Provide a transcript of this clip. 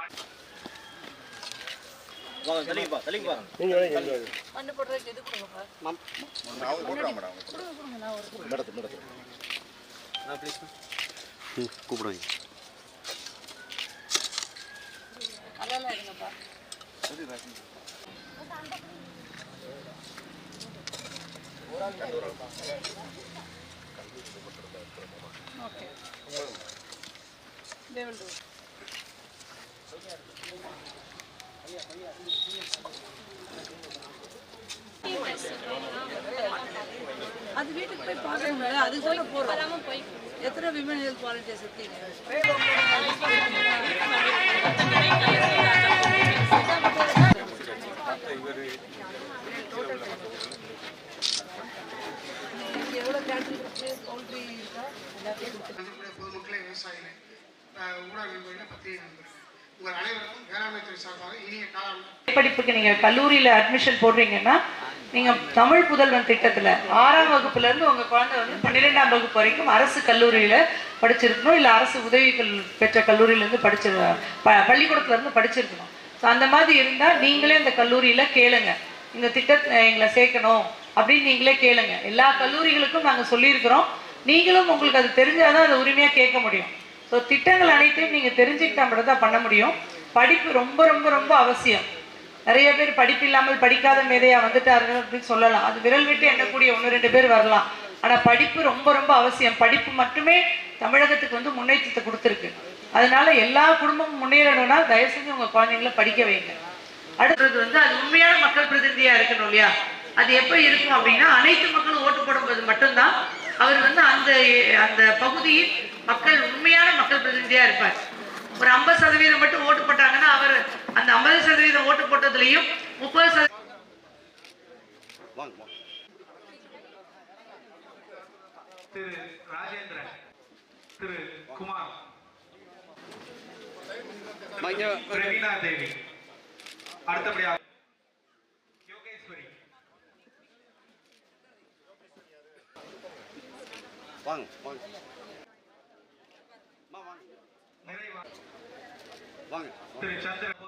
வாங்க தள்ளிப்பா தள்ளிப்பா நீங்க வாங்க மண்ணு போடுறதுக்கு எது கொடுங்கப்பா அவங்க போடுறாங்க மேடம் கொடுங்க நான் ஒரு நடத்து ப்ளீஸ் கூப்பிடுங்க அதெல்லாம் எடுங்கப்பா okay they will do it. அது வீட்டுக்கு போய் பார்க்கணும் அதுக்கு சொல்ல போகிறோம் எத்தனை விமன் ஹெல்த் வாலண்டியர்ஸ் இருக்கீங்க எவ்வளோ கேட்டரிங் இருக்குது பவுல்ட்ரி இருக்கா பொதுமக்களே விவசாயிகளே ஊடக நண்பர்களை பற்றி நண்பர்கள் உங்கள் அனைவருக்கும் வேளாண்மை துறை சார்பாக இனிய காலம் படிப்புக்கு நீங்கள் கல்லூரியில் அட்மிஷன் போடுறீங்கன்னா நீங்கள் தமிழ் புதல்வன் திட்டத்தில் 6ஆம் வகுப்புலேருந்து உங்கள் குழந்தை வந்து 12ஆம் வகுப்பு வரைக்கும் அரசு கல்லூரியில் படிச்சிருக்கணும், இல்லை அரசு உதவிகள் பெற்ற கல்லூரியிலேருந்து பள்ளிக்கூடத்துலேருந்து படிச்சிருக்கணும். ஸோ அந்த மாதிரி இருந்தால் நீங்களே இந்த கல்லூரியில் கேளுங்க, இந்த திட்டத்தை எங்களை சேர்க்கணும் அப்படின்னு நீங்களே கேளுங்க. எல்லா கல்லூரிகளுக்கும் நாங்கள் சொல்லியிருக்கிறோம், நீங்களும் உங்களுக்கு அது தெரிஞ்சாதான் அதை உரிமையாக கேட்க முடியும். ஸோ திட்டங்கள் அனைத்தையும் நீங்கள் தெரிஞ்சுக்கிட்டா மட்டும் தான் பண்ண முடியும். படிப்பு ரொம்ப ரொம்ப ரொம்ப அவசியம். நிறைய பேர் படிப்பு இல்லாமல் படிக்காத மேதையாக வந்துட்டார்கள் அப்படின்னு சொல்லலாம், அது விரல் விட்டு எண்ணக்கூடிய 1-2 பேர் வரலாம். ஆனால் படிப்பு ரொம்ப ரொம்ப அவசியம். படிப்பு மட்டுமே தமிழகத்துக்கு வந்து முன்னேற்றத்தை கொடுத்துருக்கு. அதனால எல்லா குடும்பமும் முன்னேறணும்னா தயவு செஞ்சு உங்கள் குழந்தைங்களை படிக்க வைங்க. அடுத்தது வந்து அது உண்மையான மக்கள் பிரதிநிதியாக இருக்கணும் இல்லையா? அது எப்போ இருக்கும் அப்படின்னா அனைத்து மக்களும் ஓட்டு போடும்போது மட்டும்தான் அவர் வந்து அந்த அந்த பகுதியில் மக்கள் உண்மையான மக்கள் பிரதிநிதியாக இருப்பார். ஒரு 50% மட்டும் ஓட்டு போட்டாங்கன்னா அவர் அந்த 50% ஓட்டு போட்டதுலையும் 30% திரு ராஜேந்திரன், திரு குமார், பிரவீனா தேவி, அடுத்தபடியாக யோகேஸ்வரி, வாங்க வாங்க நிறைவா வாங்க திரு சந்திரன்.